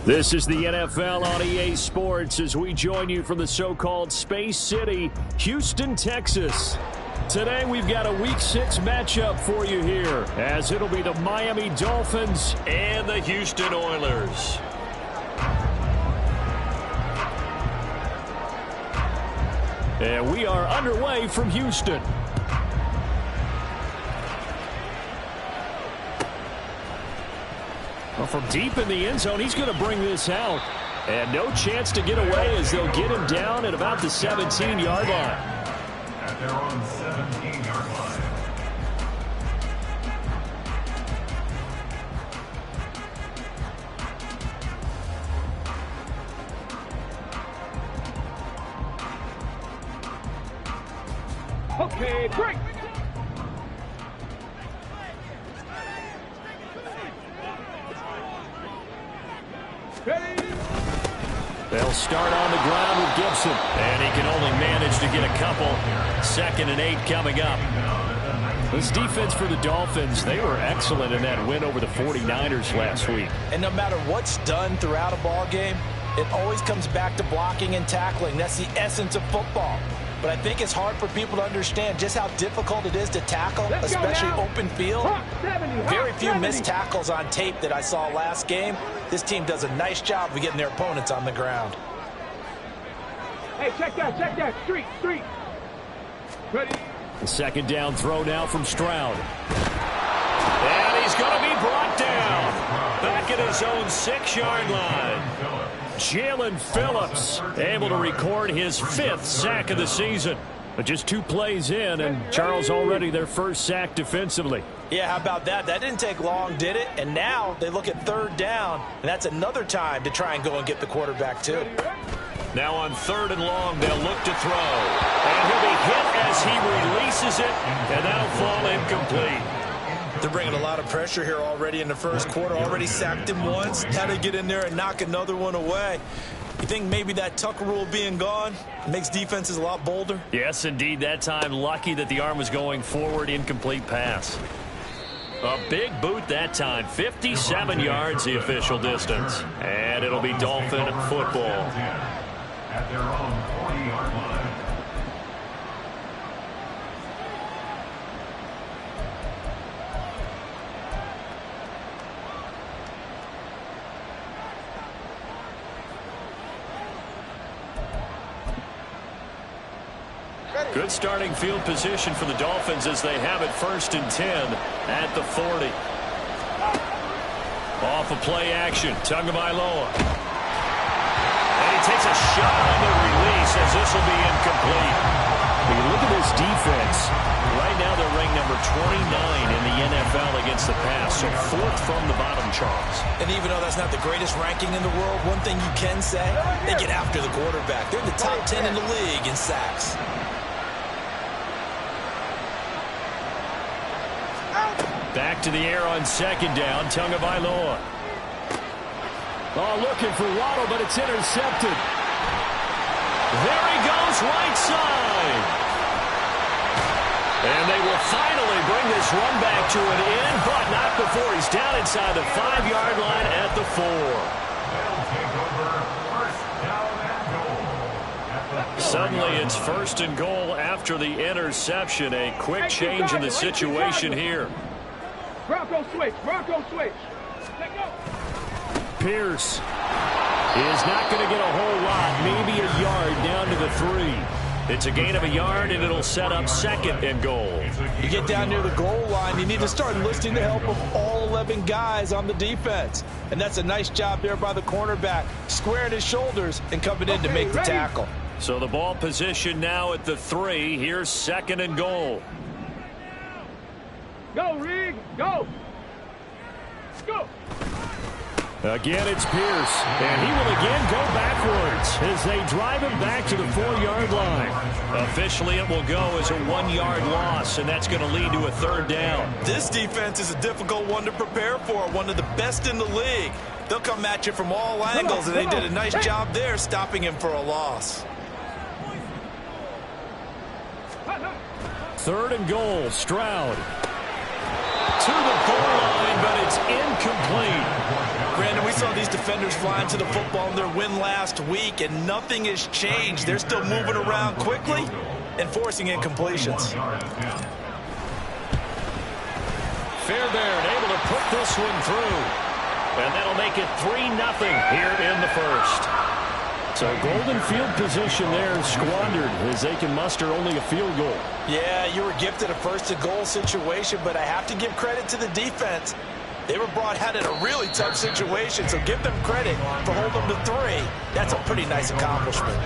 This is the NFL on EA Sports as we join you from the so-called Space City, Houston, Texas. Today we've got a Week 6 matchup for you here, as it'll be the Miami Dolphins and the Houston Oilers. And we are underway from Houston. Well, from deep in the end zone, he's going to bring this out. And no chance to get away as they'll get him down at about the 17-yard line. At their own 17-yard line. Okay, break. They'll start on the ground with Gibson. And he can only manage to get a couple. 2nd and 8 coming up. This defense for the Dolphins, they were excellent in that win over the 49ers last week. And no matter what's done throughout a ball game, it always comes back to blocking and tackling. That's the essence of football. But I think it's hard for people to understand just how difficult it is to tackle, especially open field. Very few missed tackles on tape that I saw last game. This team does a nice job of getting their opponents on the ground. Hey, check that. Street. Ready? The 2nd down throw now from Stroud. And he's going to be brought down. Back at his own 6-yard line. Jalen Phillips able to record his 5th sack of the season. But just 2 plays in, and Charles already their first sack defensively. Yeah, how about that? That didn't take long, did it? And now they look at 3rd down, and that's another time to try and go and get the quarterback, too. Now on 3rd and long, they'll look to throw. And he'll be hit as he releases it, and that'll fall incomplete. They're bringing a lot of pressure here already in the first quarter. Already sacked him once. Now they get in there and knock another one away. You think maybe that Tucker rule being gone makes defenses a lot bolder? Yes, indeed. That time, lucky that the arm was going forward. Incomplete pass. A big boot that time. 57 yards, the official distance. And it'll be Dolphin football. At their own 40-yard line. Good starting field position for the Dolphins as they have it 1st and 10 at the 40. Off of play action, Tagovailoa. And he takes a shot on the release as this will be incomplete. When you look at this defense, right now they're ranked number 29 in the NFL against the pass, so 4th from the bottom, Charles. And even though that's not the greatest ranking in the world, one thing you can say, they get after the quarterback. They're in the top 10 in the league in sacks. Back back to the air on second down. Tagovailoa. Oh, looking for Waddle, but it's intercepted. There he goes, right side. And they will finally bring this run back to an end, but not before he's down inside the 5-yard line at the 4. Suddenly it's 1st and goal after the interception. A quick change in the situation here. Bronco switch. Bronco switch. Pierce is not going to get a whole lot, maybe a yard down to the 3. It's a gain of a yard, and it'll set up 2nd and goal. You get down near the goal line, you need to start enlisting the help of all 11 guys on the defense. And that's a nice job there by the cornerback, squaring his shoulders and coming in to make the tackle. So the ball position now at the 3. Here's 2nd and goal. Go, Rig. Go. Go. Again, it's Pierce, and he will again go backwards as they drive him back to the 4-yard line. Officially, it will go as a 1-yard loss, and that's going to lead to a 3rd down. This defense is a difficult one to prepare for, one of the best in the league. They'll come at you from all angles, and they did a nice job there stopping him for a loss. 3rd and goal, Stroud. To the goal line, but it's incomplete. Brandon, we saw these defenders flying to the football in their win last week, and nothing has changed. They're still moving around quickly and forcing incompletions. Fairbairn able to put this one through. And that'll make it 3-0 here in the 1st. So golden field position there squandered as they can muster only a field goal. Yeah, you were gifted a 1st and goal situation, but I have to give credit to the defense. They were brought out in a really tough situation, so give them credit for holding them to 3. That's a pretty nice accomplishment.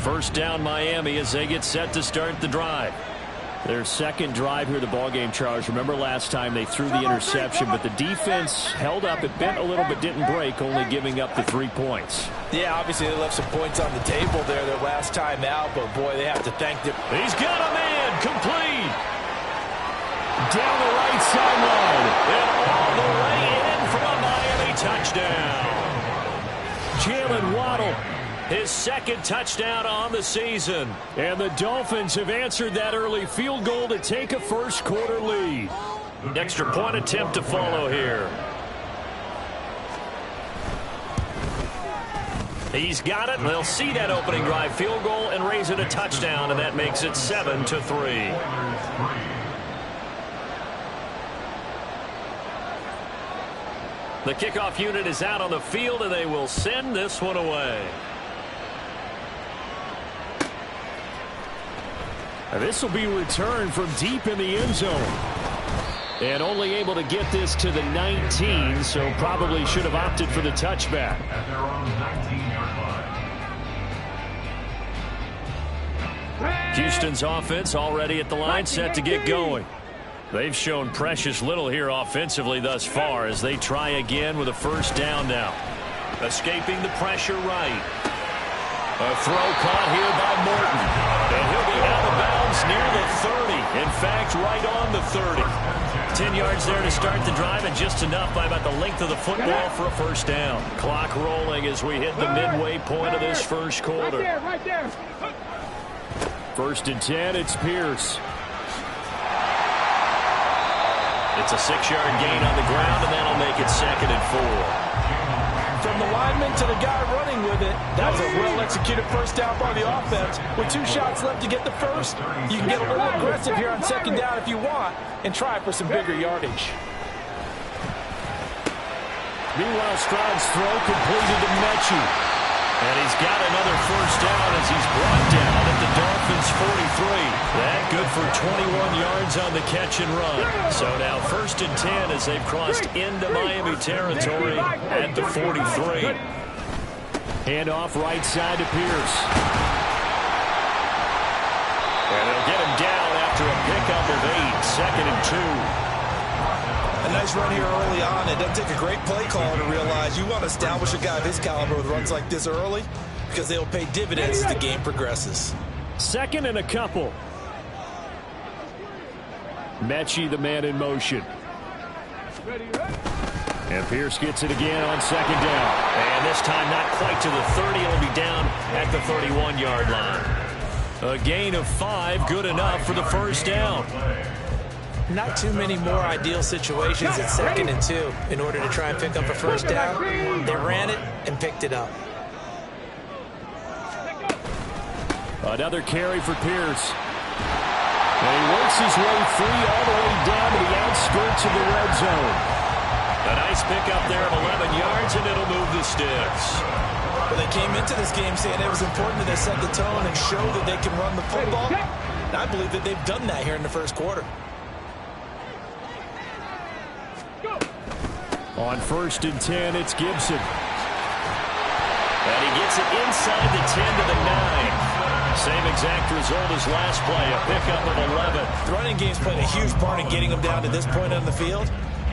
First down Miami as they get set to start the drive. Their 2nd drive here, the ballgame, Charles. Remember last time they threw the interception, but the defense held up. It bent a little but didn't break, only giving up the 3 points. Yeah, obviously they left some points on the table there their last time out, but boy, they have to thank them. He's got a man, complete. Down the right sideline, and all the way in for a Miami touchdown. Jalen Waddle, his 2nd touchdown on the season. And the Dolphins have answered that early field goal to take a 1st quarter lead. Extra point attempt to follow here. He's got it. They'll see that opening drive field goal and raise it a touchdown, and that makes it 7-3. The kickoff unit is out on the field, and they will send this one away. This will be returned from deep in the end zone. And only able to get this to the 19, so probably should have opted for the touchback. At their own 19-yard line. Houston's offense already at the line, set to get going. They've shown precious little here offensively thus far as they try again with a 1st down now. Escaping the pressure right. A throw caught here by Morton. And he'll be out of bounds near the 30. In fact, right on the 30. 10 yards there to start the drive, and just enough by about the length of the football for a 1st down. Clock rolling as we hit the midway point of this 1st quarter. Right there. 1st and 10, it's Pierce. It's a 6-yard gain on the ground, and that'll make it 2nd and 4. From the lineman to the guy running with it, that was a well-executed 1st down by the offense. With 2 shots left to get the 1st, you can get a little aggressive here on 2nd down if you want and try for some bigger yardage. Meanwhile, Stroud's throw completed to Mechie. And he's got another 1st down as he's brought down at the Dolphins' 43. That good for 21 yards on the catch and run. So now 1st and 10 as they've crossed into Miami territory at the 43. Handoff right side to Pierce. And they'll get him down after a pickup of 8. second and 2. A nice run here early on. It doesn't take a great play caller to realize you want to establish a guy of his caliber with runs like this early because they'll pay dividends as the game progresses. Second and a couple. Mechie, the man in motion. And Pierce gets it again on second down. And this time not quite to the 30. It'll be down at the 31-yard line. A gain of 5, good enough for the first down. Not too many more ideal situations at second and 2 in order to try and pick up a first down. They ran it and picked it up. Another carry for Pierce. And he works his way free all the way down to the outskirts of the red zone. A nice pickup there of 11 yards, and it'll move the sticks. Well, they came into this game saying it was important that they set the tone and show that they can run the football. And I believe that they've done that here in the first quarter. On 1st and 10, it's Gibson. And he gets it inside the 10 to the 9. Same exact result as last play, a pickup of 11. The running game's playing a huge part in getting them down to this point on the field.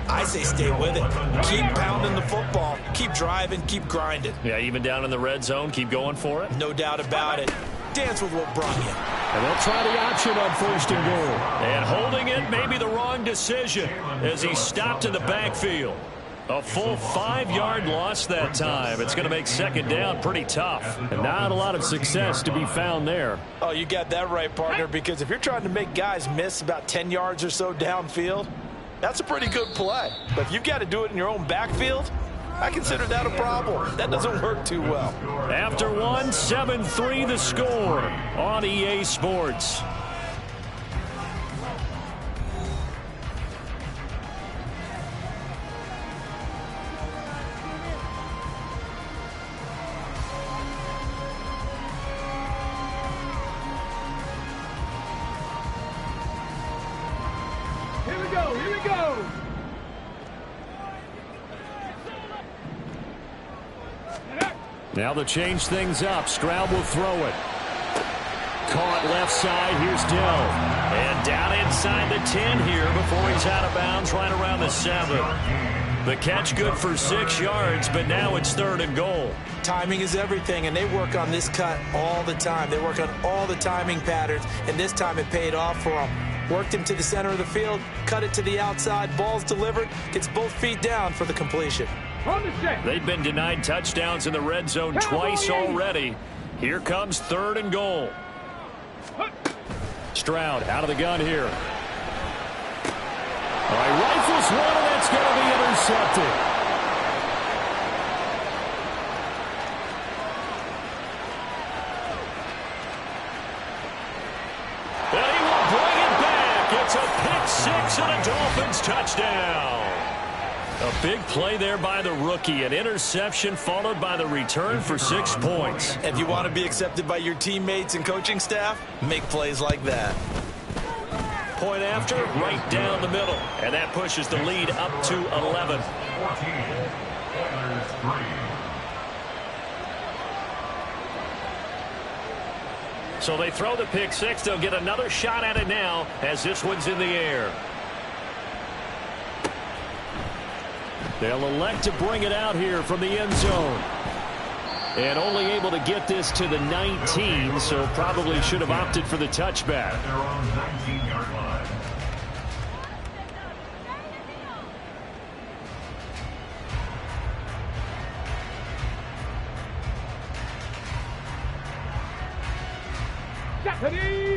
I say stay with it. Keep pounding the football. Keep driving. Keep grinding. Yeah, even down in the red zone, keep going for it. No doubt about it. Dance with what brought you. And they'll try the option on 1st and goal. And holding it may be the wrong decision as he stopped in the backfield. A full 5-yard loss that time. It's going to make second down pretty tough. And not a lot of success to be found there. Oh, you got that right, partner, because if you're trying to make guys miss about 10 yards or so downfield, that's a pretty good play. But if you've got to do it in your own backfield, I consider that a problem. That doesn't work too well. After 1, 7-3 the score on EA Sports. Here we go. Now they'll change things up. Stroud will throw it. Caught left side. Here's Dell. And down inside the 10 here before he's out of bounds right around the 7. The catch good for 6 yards, but now it's 3rd and goal. Timing is everything, and they work on this cut all the time. They work on all the timing patterns, and this time it paid off for them. Worked him to the center of the field, cut it to the outside, ball's delivered, gets both feet down for the completion. They've been denied touchdowns in the red zone twice already. Here comes 3rd and goal. Stroud out of the gun here. All right, rifles one, and that's going to be intercepted. And he will bring it back. It's a pick 6 and a Dolphins touchdown. A big play there by the rookie. An interception followed by the return for 6 points. If you want to be accepted by your teammates and coaching staff, make plays like that. Point after, right down the middle. And that pushes the lead up to 11. 14, Oilers 3. So they throw the pick 6. They'll get another shot at it now as this one's in the air. They'll elect to bring it out here from the end zone. And only able to get this to the 19, so probably should have opted for the touchback. At their own 19-yard line.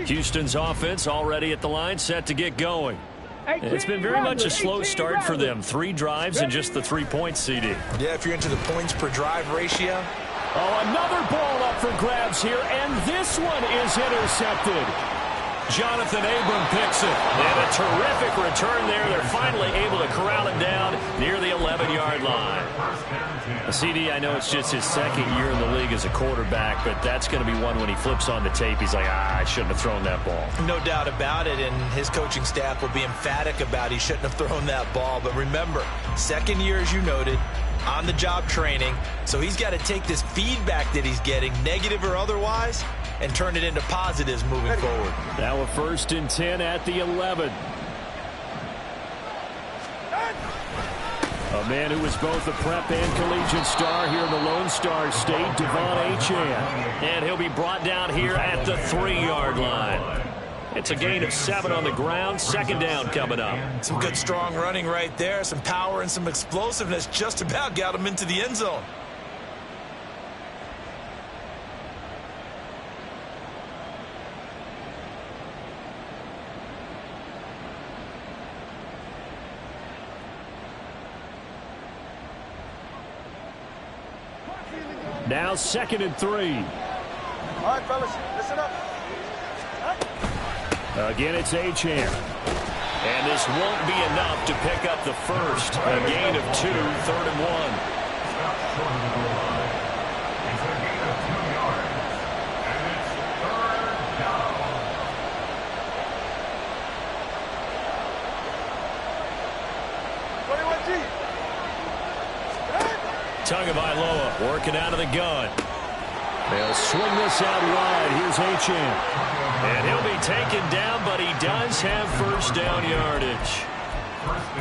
Houston's offense already at the line, set to get going. It's been very much a slow start for them. 3 drives and just the 3 points, CD. Yeah, if you're into the points per drive ratio. Oh, another ball up for grabs here, and this one is intercepted. Jonathan Abram picks it. And a terrific return there. They're finally able to corral it down near the 11-yard line. CD, I know it's just his 2nd year in the league as a quarterback, but that's going to be one when he flips on the tape. He's like, I shouldn't have thrown that ball. No doubt about it, and his coaching staff will be emphatic about he shouldn't have thrown that ball. But remember, 2nd year, as you noted, on-the-job training. So he's got to take this feedback that he's getting, negative or otherwise, and turn it into positives moving forward. Now a 1st and 10 at the 11. A man who was both a prep and collegiate star here in the Lone Star State, Devon Achane. And he'll be brought down here at the 3-yard line. It's a gain of 7 on the ground. Second down coming up. Some good strong running right there. Some power and some explosiveness just about got him into the end zone. Now 2nd and 3. All right, fellas, listen up. Again, it's Achane. And this won't be enough to pick up the first. A gain of 2, 3rd and 1. Stop short of the goal line. It's a gain of 2 yards. And it's 3rd down. Tagovailoa working out of the gun. They'll swing this out wide. Here's Achane. And he'll be taken down, but he does have first down yardage.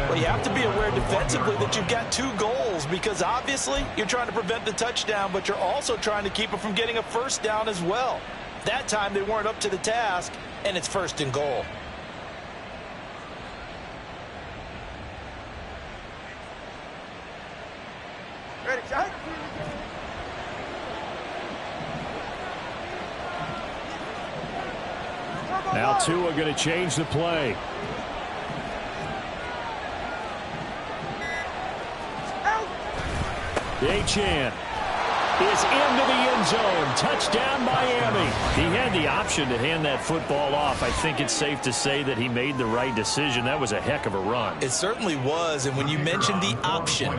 Well, you have to be aware defensively that you've got 2 goals because obviously you're trying to prevent the touchdown, but you're also trying to keep it from getting a first down as well. That time they weren't up to the task, and it's 1st and goal. Ready, shot. Now Tua going to change the play. Achane is into the end zone. Touchdown, Miami. He had the option to hand that football off. I think it's safe to say that he made the right decision. That was a heck of a run. It certainly was, and when you mentioned the option,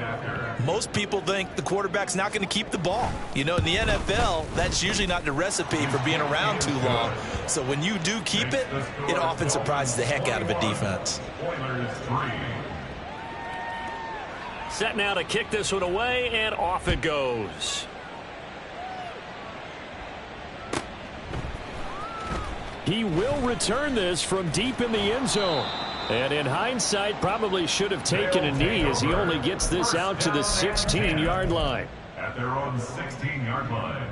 most people think the quarterback's not going to keep the ball. You know, in the NFL, that's usually not the recipe for being around too long. So when you do keep it, it often surprises the heck out of a defense. Set now to kick this one away, and off it goes. He will return this from deep in the end zone. And in hindsight, probably should have taken a knee as he only gets this out to the 16-yard line. At their own 16-yard line.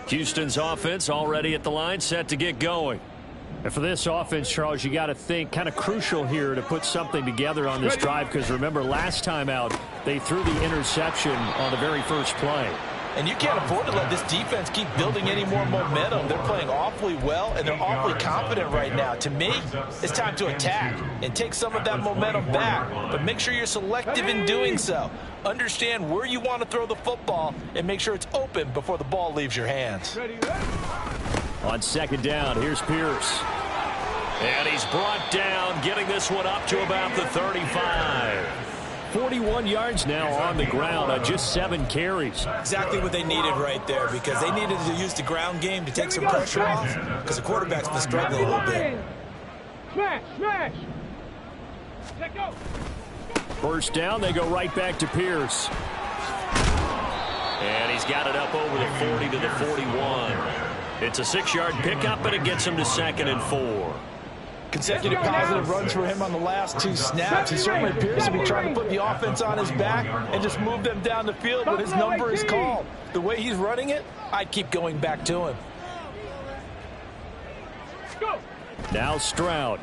Houston's offense already at the line, set to get going. And for this offense, Charles, you got to think kind of crucial here to put something together on this drive, because remember last time out they threw the interception on the very first play. And you can't afford to let this defense keep building any more momentum. They're playing awfully well, and they're awfully confident right now. To me, it's time to attack and take some of that momentum back. But make sure you're selective in doing so. Understand where you want to throw the football and make sure it's open before the ball leaves your hands. On 2nd down, here's Pierce. And he's brought down, getting this one up to about the 35. 41 yards now on the ground on just 7 carries. Exactly what they needed right there, because they needed to use the ground game to take some pressure off, because the quarterback's been struggling a little bit. Smash, smash. Let go. First down, they go right back to Pierce. And he's got it up over the 40 to the 41. It's a 6-yard pickup, but it gets him to 2nd and 4. Consecutive positive runs for him on the last 2 snaps. He certainly appears to be trying to put the offense on his back and just move them down the field when his number is called. The way he's running it, I'd keep going back to him. Now Stroud.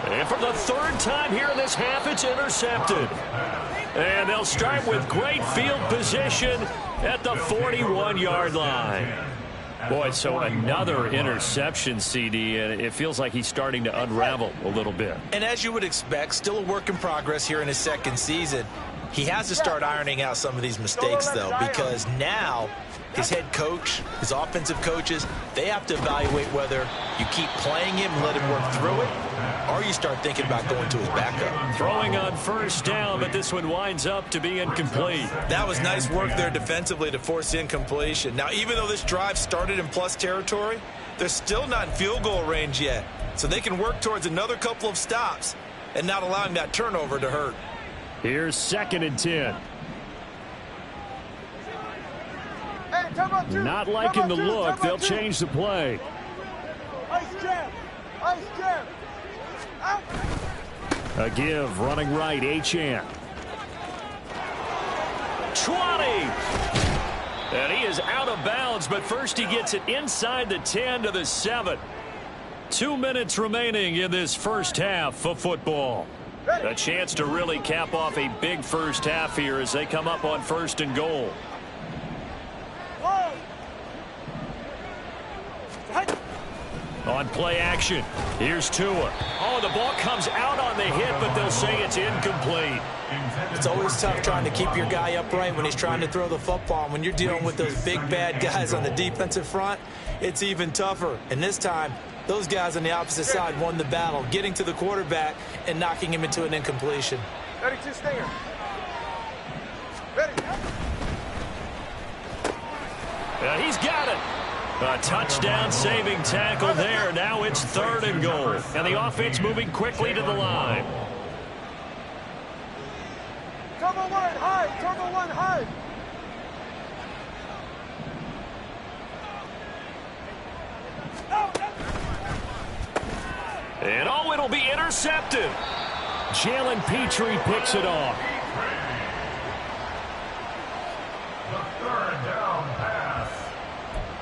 And for the 3rd time here in this half, it's intercepted. And they'll start with great field position at the 41-yard line. Boy, so another interception, CD, and it feels like he's starting to unravel a little bit. And as you would expect, still a work in progress here in his 2nd season. He has to start ironing out some of these mistakes, though, because now his head coach, his offensive coaches, they have to evaluate whether you keep playing him and let him work through it, or you start thinking about going to his backup. Throwing on 1st down, but this one winds up to be incomplete. That was nice work there defensively to force incompletion. Now, even though this drive started in plus territory, they're still not in field goal range yet, so they can work towards another couple of stops and not allowing that turnover to hurt. Here's 2nd and 10. Not liking the look. They'll change the play. Ice jam. Ice jam. A give, running right, Achane. 20! And he is out of bounds, but first he gets it inside the 10 to the 7. 2 minutes remaining in this first half of football. A chance to really cap off a big first half here as they come up on 1st and goal. On play action, here's Tua. Oh, the ball comes out on the hit, but they'll say it's incomplete. It's always tough trying to keep your guy upright when he's trying to throw the football. When you're dealing with those big, bad guys on the defensive front, it's even tougher. And this time, those guys on the opposite side won the battle, getting to the quarterback and knocking him into an incompletion. Ready, two stinger. Ready. He's got it. A touchdown-saving tackle there. Now it's 3rd and goal. And the offense moving quickly to the line. Turbo one, high. Turbo one, high. And oh, it'll be intercepted. Belichick23 picks it off. The 3rd down pass.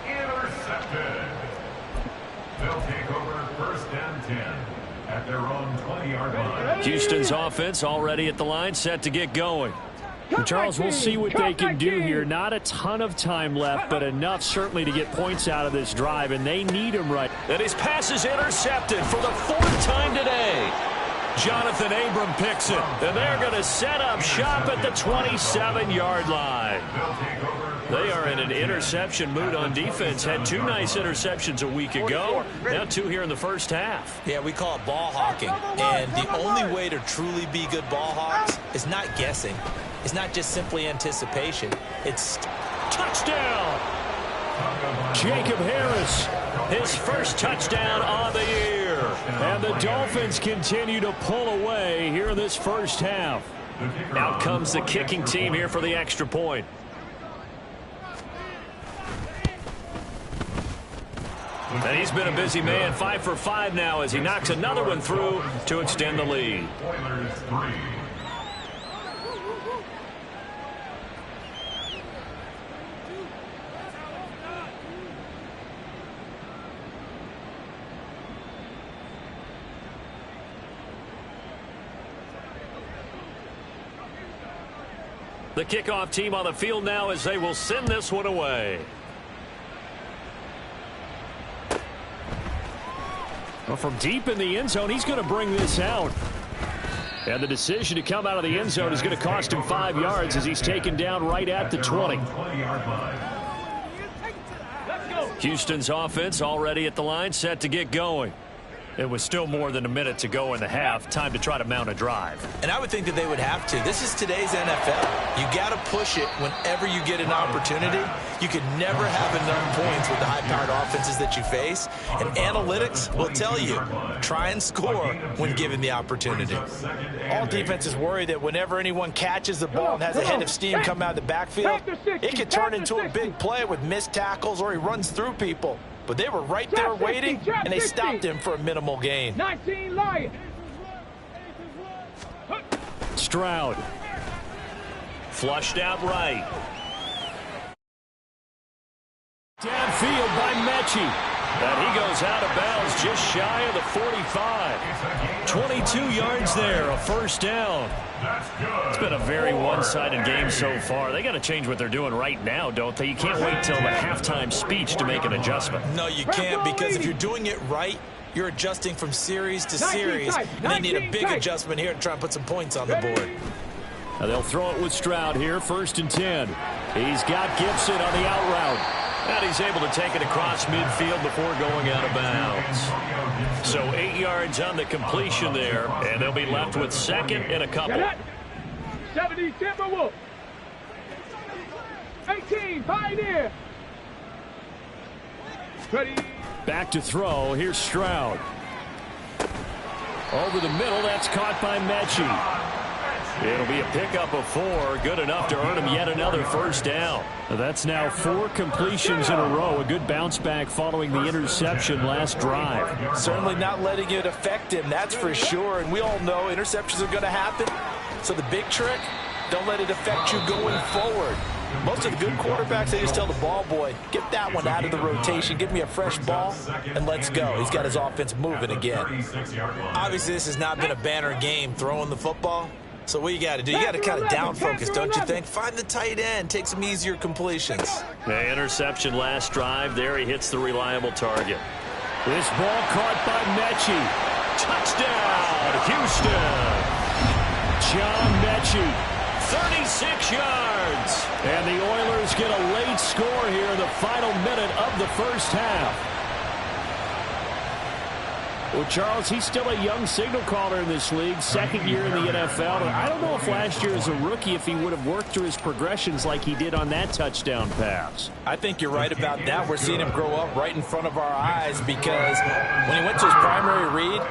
Intercepted. They'll take over 1st and 10 at their own 20-yard line. Houston's offense already at the line, set to get going. And Charles, we'll see what they can do here. Not a ton of time left, but enough certainly to get points out of this drive, and they need him right. And his pass is intercepted for the 4th time today. Jonathan Abram picks it, and they're going to set up shop at the 27-yard line. They are in an interception mood on defense. Had 2 nice interceptions a week ago. Now 2 here in the first half. Yeah, we call it ball hawking. And the only way to truly be good ball hawks is not guessing. It's not just simply anticipation. It's touchdown. Jacob Harris, his first touchdown on the year. And the Dolphins continue to pull away here in this first half. Out comes the kicking team here for the extra point. And he's been a busy man, 5 for 5 now as he knocks another one through to extend the lead. The kickoff team on the field now as they will send this one away. Well, from deep in the end zone, he's going to bring this out. And the decision to come out of the end zone is going to cost him 5 yards as he's taken down right at the 20. Houston's offense already at the line, set to get going. It was still more than a minute to go in the half. Time to try to mount a drive. And I would think that they would have to. This is today's NFL. You got to push it whenever you get an opportunity. You can never have enough points with the high-powered offenses that you face. And analytics will tell you, try and score when given the opportunity. All defenses worry that whenever anyone catches the ball and has a head of steam come out of the backfield, it could turn into a big play with missed tackles or he runs through people. But they were right there waiting, and they stopped him for a minimal gain. 19 Lions. Stroud. Flushed out right. Downfield by Mechie. And he goes out of bounds just shy of the 45. 22 yards there, a first down. It's been a very one-sided game so far. They got to change what they're doing right now, don't they? You can't wait till the halftime speech to make an adjustment. No, you can't, because if you're doing it right, you're adjusting from series to series. And they need a big adjustment here to try and put some points on the board. Now they'll throw it with Stroud here, 1st and 10. He's got Gibson on the out route. And he's able to take it across midfield before going out of bounds. So 8 yards on the completion there, and they'll be left with 2nd and a couple. 70 Timberwolves. 18 Pioneer. Ready. Back to throw. Here's Stroud. Over the middle. That's caught by Mechie. It'll be a pickup of 4, good enough to earn him yet another first down. That's now 4 completions in a row. A good bounce back following the interception last drive. Certainly not letting it affect him, that's for sure. And we all know interceptions are going to happen. So the big trick, don't let it affect you going forward. Most of the good quarterbacks, they just tell the ball boy, get that one out of the rotation, give me a fresh ball, and let's go. He's got his offense moving again. Obviously, this has not been a banner game throwing the football. So what you got to do, you got to kind of down focus, don't you think? Find the tight end, take some easier completions. The interception last drive. There he hits the reliable target. This ball caught by Mechie. Touchdown, Houston. John Mechie, 36 yards. And the Oilers get a late score here in the final minute of the first half. Well, Charles, he's still a young signal caller in this league, second year in the NFL. I don't know if last year as a rookie, if he would have worked through his progressions like he did on that touchdown pass. I think you're right about that. We're seeing him grow up right in front of our eyes because when he went to his primary read,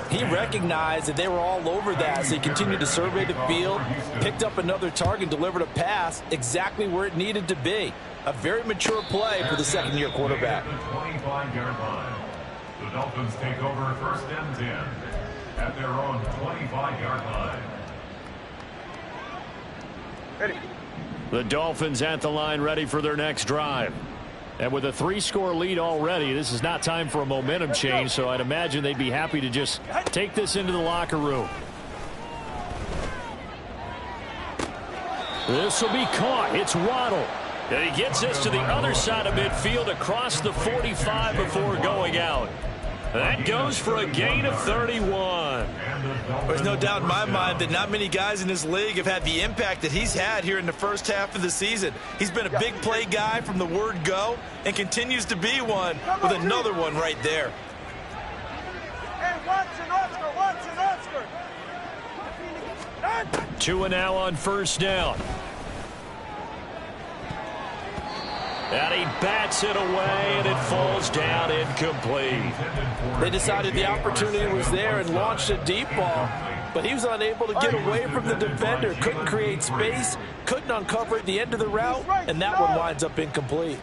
he recognized that they were all over that. So he continued to survey the field, picked up another target, delivered a pass exactly where it needed to be. A very mature play for the second-year quarterback. The Dolphins take over first and 10 at their own 25-yard line. Ready. The Dolphins at the line ready for their next drive. And with a 3-score lead already, this is not time for a momentum change, so I'd imagine they'd be happy to just take this into the locker room. This will be caught. It's Waddle. And he gets this to the other side of midfield across the 45 before going out. That goes for a gain of 31. There's no doubt in my mind that not many guys in this league have had the impact that he's had here in the first half of the season. He's been a big play guy from the word go and continues to be one with another one right there. Hey, Watson, Oscar. 2 and now on first down. And he bats it away, and it falls down incomplete. They decided the opportunity was there and launched a deep ball, but he was unable to get away from the defender. Couldn't create space, couldn't uncover at the end of the route, and that one winds up incomplete.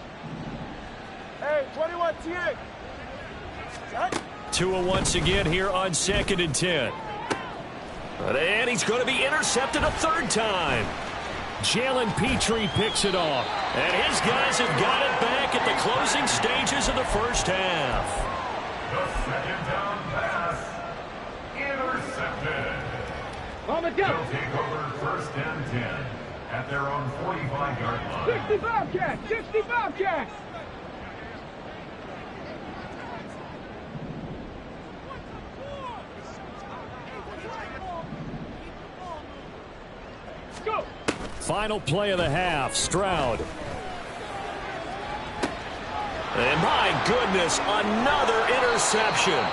Hey, 21 TA. 2 once again here on 2nd and 10. And he's going to be intercepted a third time. Jalen Petrie picks it off. And his guys have got it back at the closing stages of the first half. The second down pass intercepted. On the go. They'll take over first and 10 at their own 45-yard line. 65 catch. 65 catch. Go. Final play of the half, Stroud. And my goodness, another interception.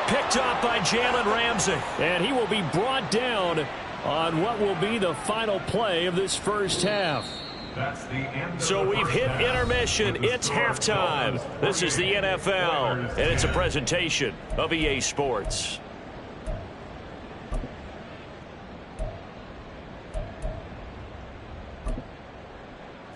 Picked up by Jalen Ramsey. And he will be brought down on what will be the final play of this first half. That's the end of So the we've first hit half. intermission. It's halftime. This is the NFL, and it's a presentation of EA Sports.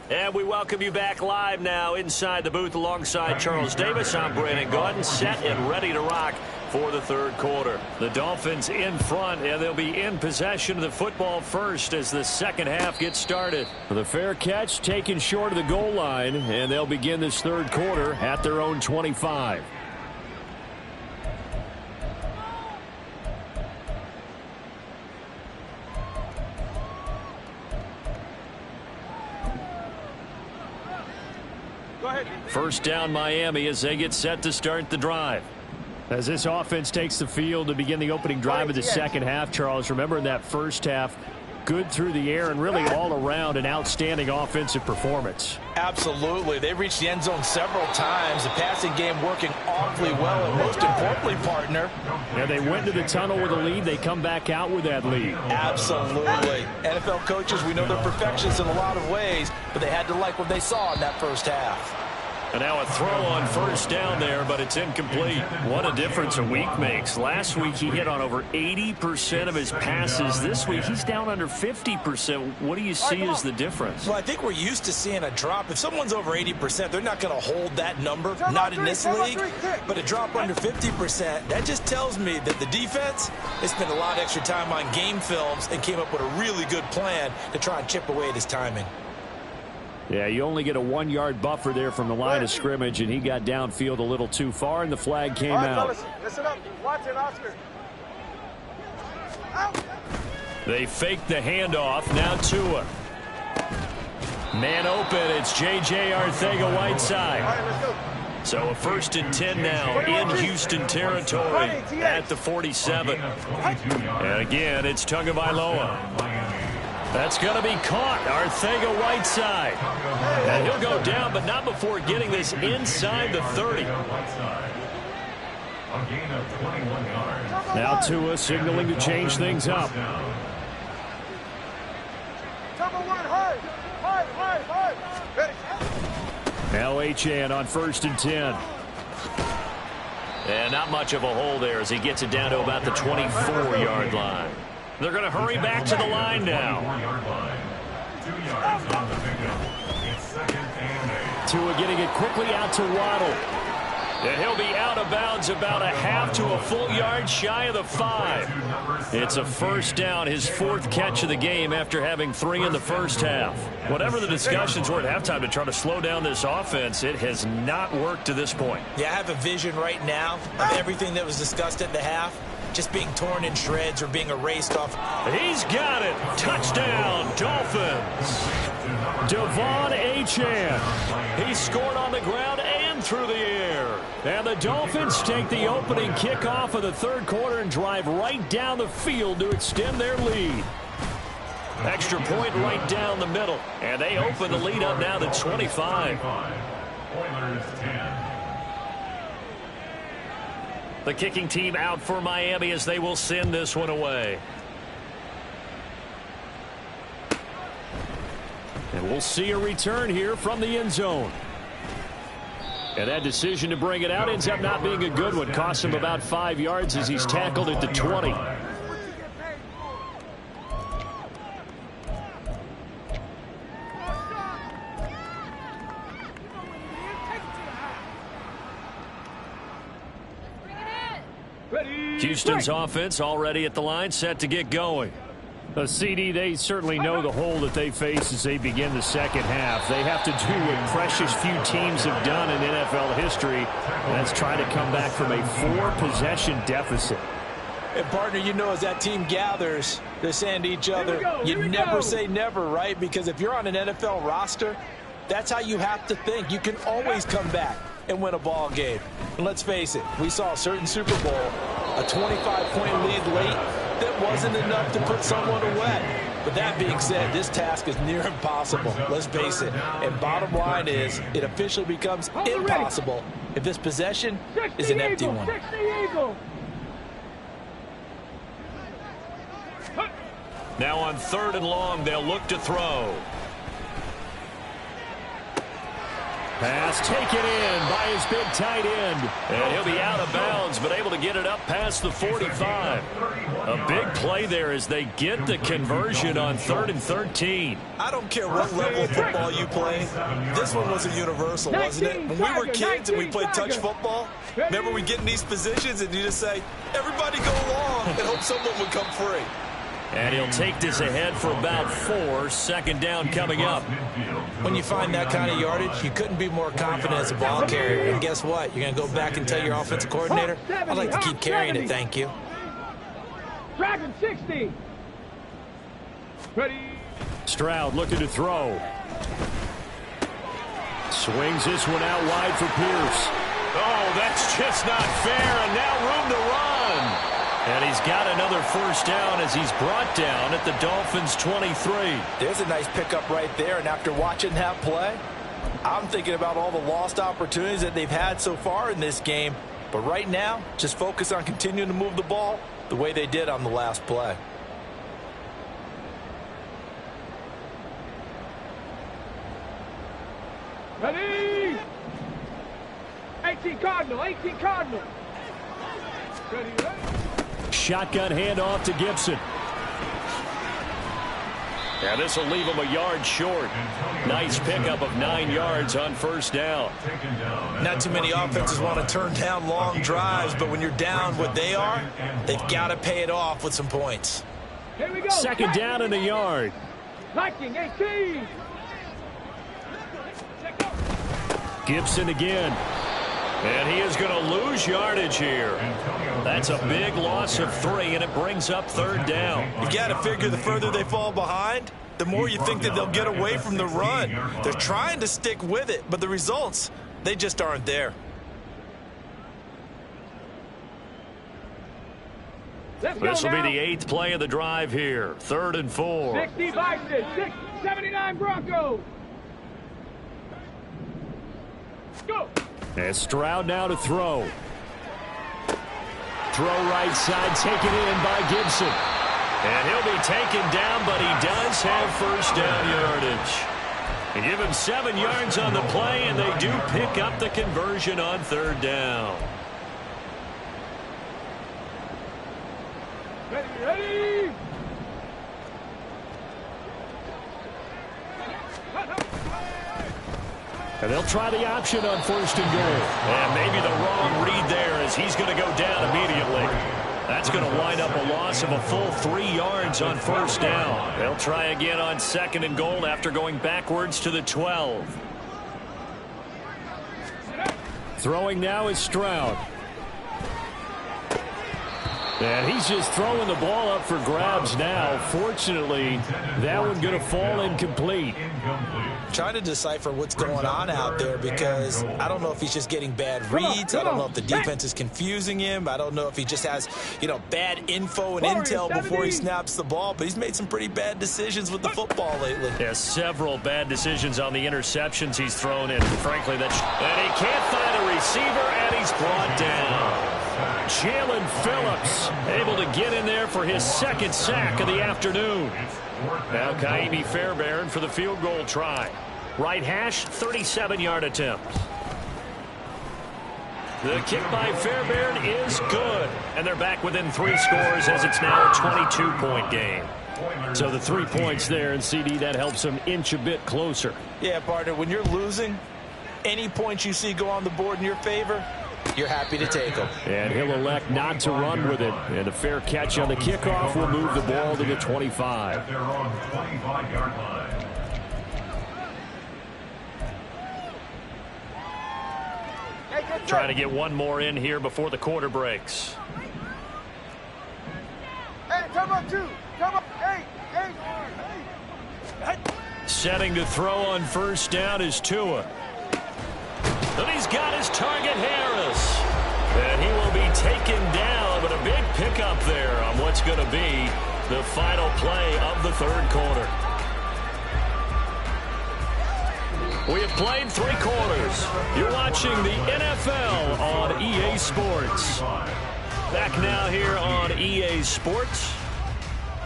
And we welcome you back live now inside the booth alongside Charles Davis. I'm Brandon Gordon, set and ready to rock for the third quarter. The Dolphins in front, and they'll be in possession of the football first as the second half gets started. The fair catch taken short of the goal line, and they'll begin this third quarter at their own 25. First down Miami as they get set to start the drive. As this offense takes the field to begin the opening drive of the second half, Charles, remember in that first half, good through the air and really all around an outstanding offensive performance. Absolutely. They reached the end zone several times. The passing game working awfully well, and most importantly, partner. Yeah, they went to the tunnel with a lead. They come back out with that lead. Absolutely. NFL coaches, we know they're perfectionists in a lot of ways, but they had to like what they saw in that first half. And now a throw on first down there, but it's incomplete. What a difference a week makes. Last week he hit on over 80% of his passes. This week he's down under 50%. What do you see as the difference? Well, I think we're used to seeing a drop. If someone's over 80%, they're not going to hold that number, not in this league. But a drop under 50%, that just tells me that the defense has spent a lot of extra time on game films and came up with a really good plan to try and chip away at his timing. Yeah, you only get a 1-yard buffer there from the line of scrimmage, and he got downfield a little too far, and the flag came out. Fellas, listen up. Watson, Oscar. Out. They fake the handoff. Now Tua. Man open. It's J.J. Arcega-Whiteside. All right, let's go. So a 1st and 10 now in Houston territory at the 47. And again, it's Tagovailoa. That's going to be caught. Arcega-Whiteside. And he'll go down, but not before getting this inside the 30. Now Tua signaling to change things up. Now Achane on 1st and 10. And not much of a hole there as he gets it down to about the 24-yard line. They're going to hurry back to the line now. 2 yards on the pickup. It's 2nd and 8. Tua getting it quickly out to Waddle. And he'll be out of bounds about a half to a full yard shy of the 5. It's a 1st down, his 4th catch of the game after having 3 in the first half. Whatever the discussions were at halftime to try to slow down this offense, it has not worked to this point. Yeah, I have a vision right now of everything that was discussed at the half just being torn in shreds or being erased off. He's got it. Touchdown, Dolphins. Devon Achane. He scored on the ground and through the air. And the Dolphins take the opening kickoff of the 3rd quarter and drive right down the field to extend their lead. Extra point right down the middle. And they open the lead up now to 25. Oilers 10. The kicking team out for Miami as they will send this one away. And we'll see a return here from the end zone. And that decision to bring it out ends up not being a good one. Costs him about 5 yards as he's tackled at the 20. Houston's offense already at the line, set to get going. CD, they certainly know the hole that they face as they begin the second half. They have to do what precious few teams have done in NFL history, and that's try to come back from a 4-possession deficit. And, partner, you know, as that team gathers, they're saying to each other, you never say never, right? Because if you're on an NFL roster, that's how you have to think. You can always come back and win a ball game. And let's face it, we saw a certain Super Bowl, a 25-point lead late that wasn't enough to put someone away. But that being said, this task is near impossible. Let's face it. And bottom line is, it officially becomes impossible if this possession is an empty one. Now on 3rd and long, they'll look to throw. Pass taken in by his big tight end. And he'll be out of bounds, but able to get it up past the 45. A big play there as they get the conversion on 3rd and 13. I don't care what level of football you play. This one was a universal, wasn't it? When we were kids and we played touch football, remember we get in these positions and you just say, everybody go along and hope someone would come free. And he'll take this ahead for about 4. 2nd down coming up. When you find that kind of yardage, you couldn't be more confident as a ball carrier. And guess what? You're going to go back and tell your offensive coordinator, I'd like to keep carrying it, thank you. Dragon 60. Ready. Stroud looking to throw. Swings this one out wide for Pierce. Oh, that's just not fair. And now room to run. And he's got another 1st down as he's brought down at the Dolphins' 23. There's a nice pickup right there. And after watching that play, I'm thinking about all the lost opportunities that they've had so far in this game. But right now, just focus on continuing to move the ball the way they did on the last play. Ready. 18 Cardinal, 18 Cardinal. Ready, ready. Shotgun handoff to Gibson. Yeah, this will leave him a yard short. Nice pickup of 9 yards on first down. Not too many offenses want to turn down long drives, but when you're down what they are, they've got to pay it off with some points. Here we go. Second down and a yard. Viking, 18. Gibson again. And he is going to lose yardage here. That's a big loss of 3, and it brings up third down. You've got to figure the further they fall behind, the more you think that they'll get away from the run. They're trying to stick with it, but the results, they just aren't there. This will be the 8th play of the drive here. 3rd and 4. 60 Vikings, 79 Broncos. Go. And Stroud now to throw. Throw right side, taken in by Gibson. And he'll be taken down, but he does have first down yardage. They give him 7 yards on the play, and they do pick up the conversion on third down. Ready, ready. And they'll try the option on 1st and goal. And maybe the wrong read there as he's going to go down immediately. That's going to wind up a loss of a full 3 yards on first down. They'll try again on 2nd and goal after going backwards to the 12. Throwing now is Stroud. And he's just throwing the ball up for grabs now. Fortunately, that one going to fall incomplete. Trying to decipher what's going on out there because I don't know if he's just getting bad reads. I don't know if the defense is confusing him. I don't know if he just has, bad info and intel before he snaps the ball. But he's made some pretty bad decisions with the football lately. Yeah, several bad decisions on the interceptions he's thrown in. Frankly, and he can't find a receiver, and he's brought down. Jalen Phillips able to get in there for his 2nd sack of the afternoon. Now Kaimi Fairbairn for the field goal try. Right hash, 37-yard attempt. The kick by Fairbairn is good. And they're back within 3 scores as it's now a 22-point game. So the 3 points there, and CD, that helps them inch a bit closer. Yeah, partner, when you're losing, any points you see go on the board in your favor, you're happy to take them. And he'll elect not to run with it. And a fair catch on the kickoff will move the ball to the 25. At their own 25-yard line. Trying to get one more in here before the quarter breaks. Hey, come up 2. Come up 8. Setting to throw on first down is Tua. And he's got his target, Harris. And he will be taken down, but a big pickup there on what's going to be the final play of the 3rd quarter. We have played 3 quarters. You're watching the NFL on EA Sports. Back now here on EA Sports.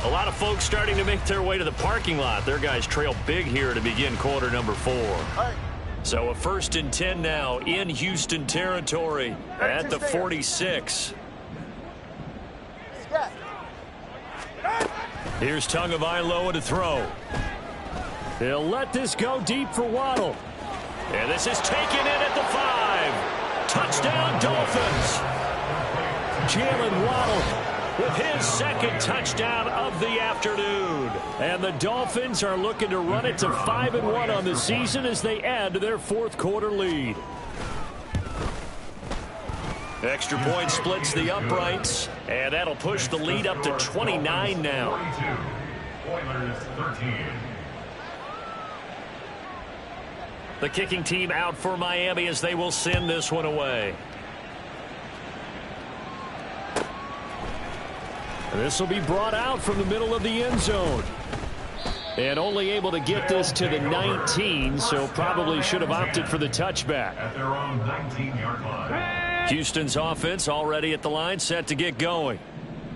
A lot of folks starting to make their way to the parking lot. Their guys trail big here to begin quarter number 4. So a 1st and 10 now in Houston territory at the 46. Here's Tagovailoa to throw. He'll let this go deep for Waddle. And this is taken in at the 5. Touchdown Dolphins. Jalen Waddle with his 2nd touchdown of the afternoon. And the Dolphins are looking to run it to 5-1 on the season as they add to their 4th quarter lead. Extra point splits the uprights, and that'll push the lead up to 29 now. 42. Oilers 13. The kicking team out for Miami as they will send this one away. This will be brought out from the middle of the end zone. And only able to get this to the 19, so probably should have opted for the touchback. At their own 19-yard line. Houston's offense already at the line, set to get going.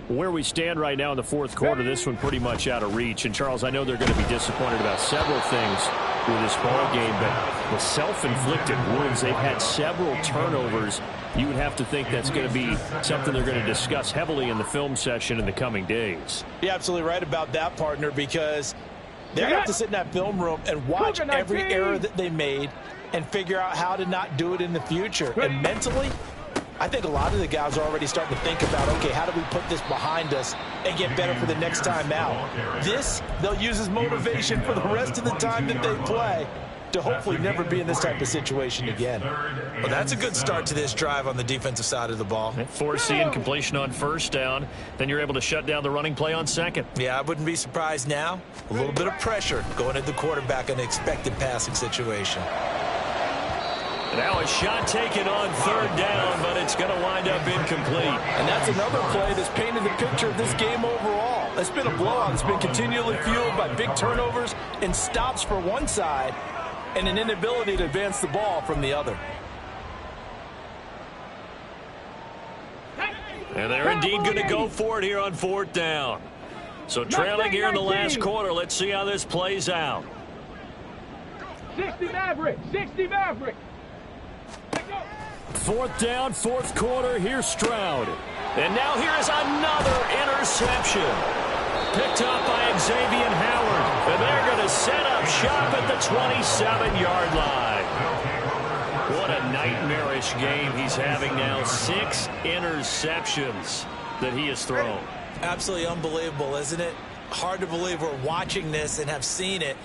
Where we stand right now in the 4th quarter, this one pretty much out of reach. And, Charles, I know they're going to be disappointed about several things. with this ball game, but the self-inflicted wounds, they've had several turnovers. You would have to think that's going to be something they're going to discuss heavily in the film session in the coming days. You're absolutely right about that, partner, because they're going to have to sit in that film room and watch every error that they made and figure out how to not do it in the future. And mentally, I think a lot of the guys are already starting to think about, okay, how do we put this behind us and get better for the next time out? This, they'll use as motivation for the rest of the time that they play to hopefully never be in this type of situation again. Well, that's a good start to this drive on the defensive side of the ball. Forcing completion on first down, then you're able to shut down the running play on second. Yeah, I wouldn't be surprised now. A little bit of pressure going at the quarterback in an expected passing situation. Now a shot taken on third down, but it's going to wind up incomplete. And that's another play that's painted the picture of this game overall. It's been a blowout. It's been continually fueled by big turnovers and stops for one side and an inability to advance the ball from the other. And they're indeed going to go for it here on fourth down. So trailing here in the last quarter, let's see how this plays out. 60 Maverick, 60 Maverick. Fourth down, fourth quarter, here's Stroud. And now here is another interception. Picked up by Xavier Howard. And they're going to set up shop at the 27-yard line. What a nightmarish game he's having now. 6 interceptions that he has thrown. Absolutely unbelievable, isn't it? Hard to believe we're watching this and have seen it,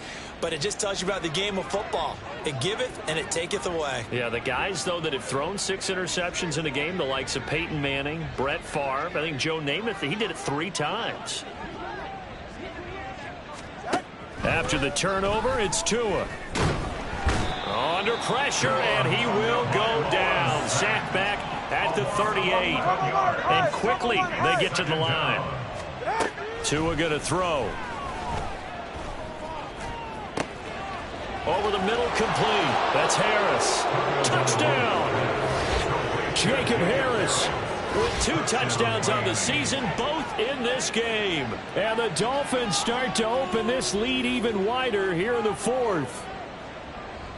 but it just tells you about the game of football. It giveth and it taketh away. Yeah, the guys, though, that have thrown 6 interceptions in a game, the likes of Peyton Manning, Brett Favre, I think Joe Namath, he did it 3 times. After the turnover, it's Tua. Under pressure, and he will go down. Sacked back at the 38. And quickly, they get to the line. Tua going to throw. Over the middle, complete. That's Harris. Touchdown. Jacob Harris with 2 touchdowns on the season, both in this game. And the Dolphins start to open this lead even wider here in the fourth.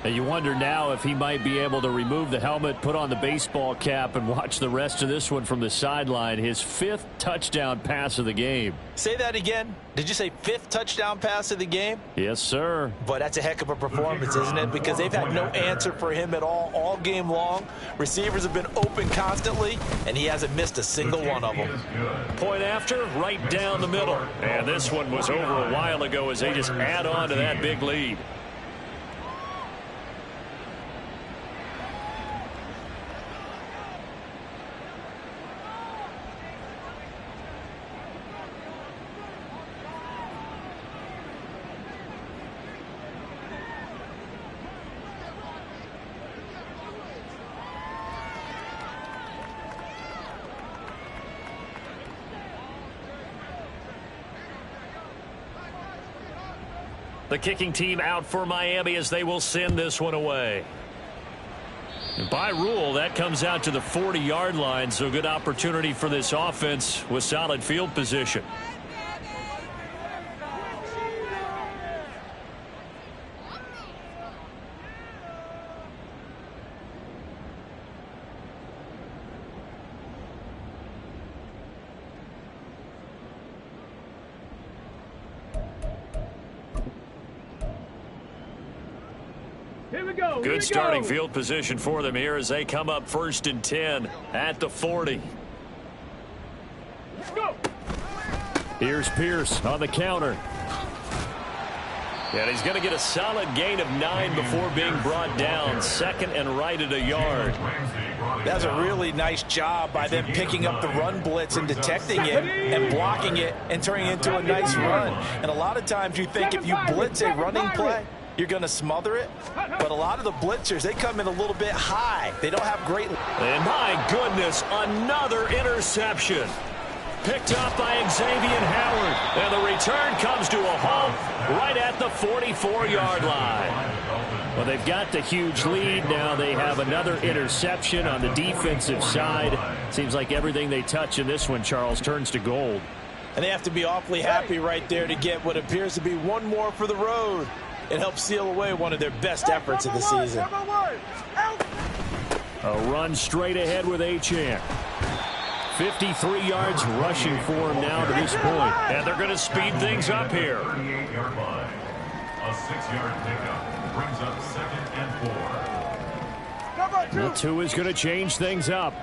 And you wonder now if he might be able to remove the helmet, put on the baseball cap, and watch the rest of this one from the sideline. His 5th touchdown pass of the game. Say that again. Did you say 5th touchdown pass of the game? Yes, sir. But that's a heck of a performance, isn't it? Because they've had no answer for him at all game long. Receivers have been open constantly, and he hasn't missed a single one of them. Point after, right down the middle. And this one was over a while ago as they just add on to that big lead. The kicking team out for Miami as they will send this one away. And by rule, that comes out to the 40-yard line, so good opportunity for this offense with solid field position. Good starting field position for them here as they come up 1st and 10 at the 40. Go. Here's Pierce on the counter. And he's going to get a solid gain of 9 before being brought down. 2nd and right at a yard. That's a really nice job by them picking up the run blitz and detecting it and blocking it and turning it into a nice run. And a lot of times you think if you blitz a running play, you're going to smother it. But a lot of the blitzers, they come in a little bit high. They don't have great. And my goodness, another interception. Picked up by Xavier Howard. And the return comes to a halt right at the 44-yard line. Well, they've got the huge lead. Now they have another interception on the defensive side. Seems like everything they touch in this one, Charles, turns to gold. And they have to be awfully happy right there to get what appears to be one more for the road. and help seal away one of their best efforts of the season. A run straight ahead with Achane. 53 yards rushing for him now to this point. And they're going to speed things up here. 38-yard line. A 6-yard pickup brings up 2nd and 4. The 2 is going to change things up.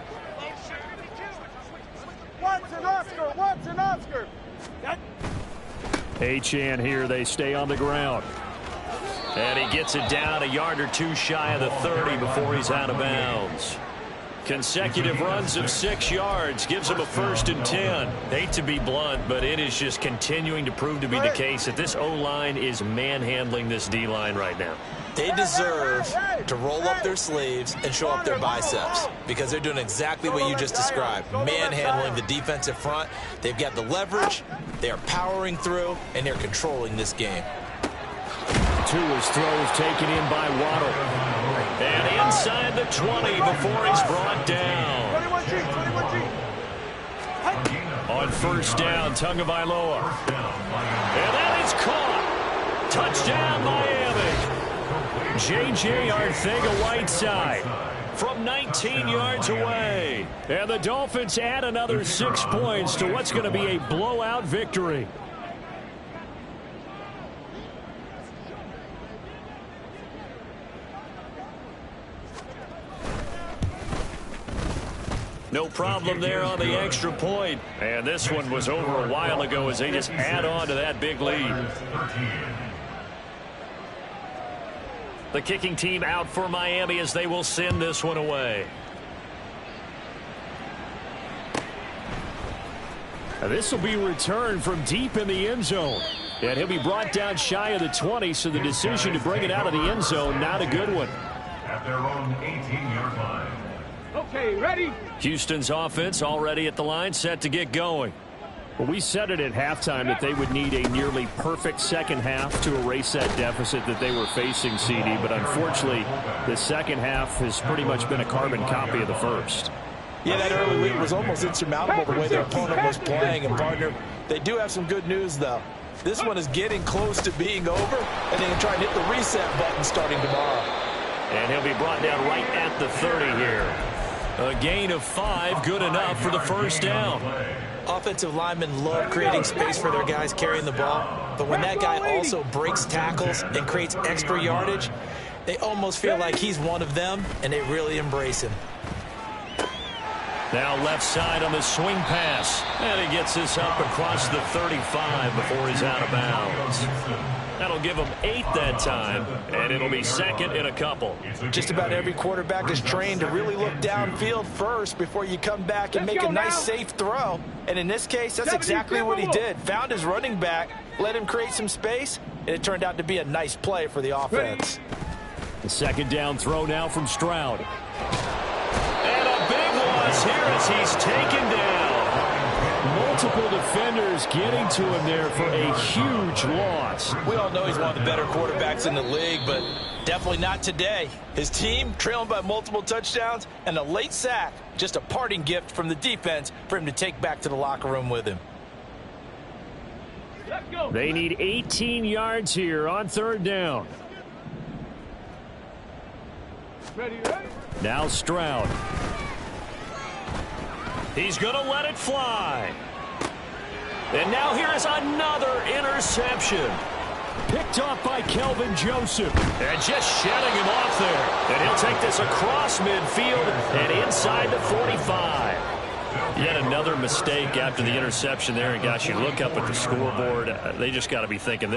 Once an Oscar, once an Oscar. Achane here, they stay on the ground. And he gets it down a yard or 2 shy of the 30 before he's out of bounds. Consecutive runs of 6 yards gives him a 1st and 10. Hate to be blunt, but it is just continuing to prove to be the case that this O-line is manhandling this D-line right now. They deserve to roll up their sleeves and show up their biceps because they're doing exactly what you just described, manhandling the defensive front. They've got the leverage, they are powering through, and they're controlling this game. Tua's throw is taken in by Waddle. And inside the 20 before he's brought down. 21G. On 1st down, Tagovailoa. And that is caught. Touchdown, Miami. J.J. Arcega-Whiteside from 19 yards away. And the Dolphins add another 6 points to what's going to be a blowout victory. No problem there on the extra point. And this one was over a while ago as they just add on to that big lead. The kicking team out for Miami as they will send this one away. Now this will be returned from deep in the end zone. And he'll be brought down shy of the 20, so the decision to bring it out of the end zone, not a good one. At their own 18-yard line. Okay, ready? Houston's offense already at the line, set to get going. Well, we said it at halftime that they would need a nearly perfect second half to erase that deficit that they were facing, CD. But unfortunately, the second half has pretty much been a carbon copy of the first. Yeah, that early lead was almost insurmountable the way their opponent was playing. And, partner, they do have some good news, though. This one is getting close to being over, and they can try and hit the reset button starting tomorrow. And he'll be brought down right at the 30 here. A gain of 5, good enough for the 1st down. Offensive linemen love creating space for their guys carrying the ball, but when that guy also breaks tackles and creates extra yardage, they almost feel like he's one of them, and they really embrace him. Now left side on the swing pass, and he gets this up across the 35 before he's out of bounds. That'll give him 8 that time, and it'll be 2nd and a couple. Just about every quarterback is trained to really look downfield first before you come back and make a nice, safe throw. And in this case, that's exactly what he did. Found his running back, let him create some space, and it turned out to be a nice play for the offense. The 2nd down throw now from Stroud. And a big loss here as he's taken down. Multiple defenders getting to him there for a huge loss. We all know he's one of the better quarterbacks in the league, but definitely not today. His team trailing by multiple touchdowns and a late sack. Just a parting gift from the defense for him to take back to the locker room with him. Let's go. They need 18 yards here on 3rd down. Ready? Now Stroud. He's going to let it fly. And now here is another interception. Picked off by Kelvin Joseph. And just shedding him off there. And he'll take this across midfield and inside the 45. Yet another mistake after the interception there. And gosh, you look up at the scoreboard, they just got to be thinking this.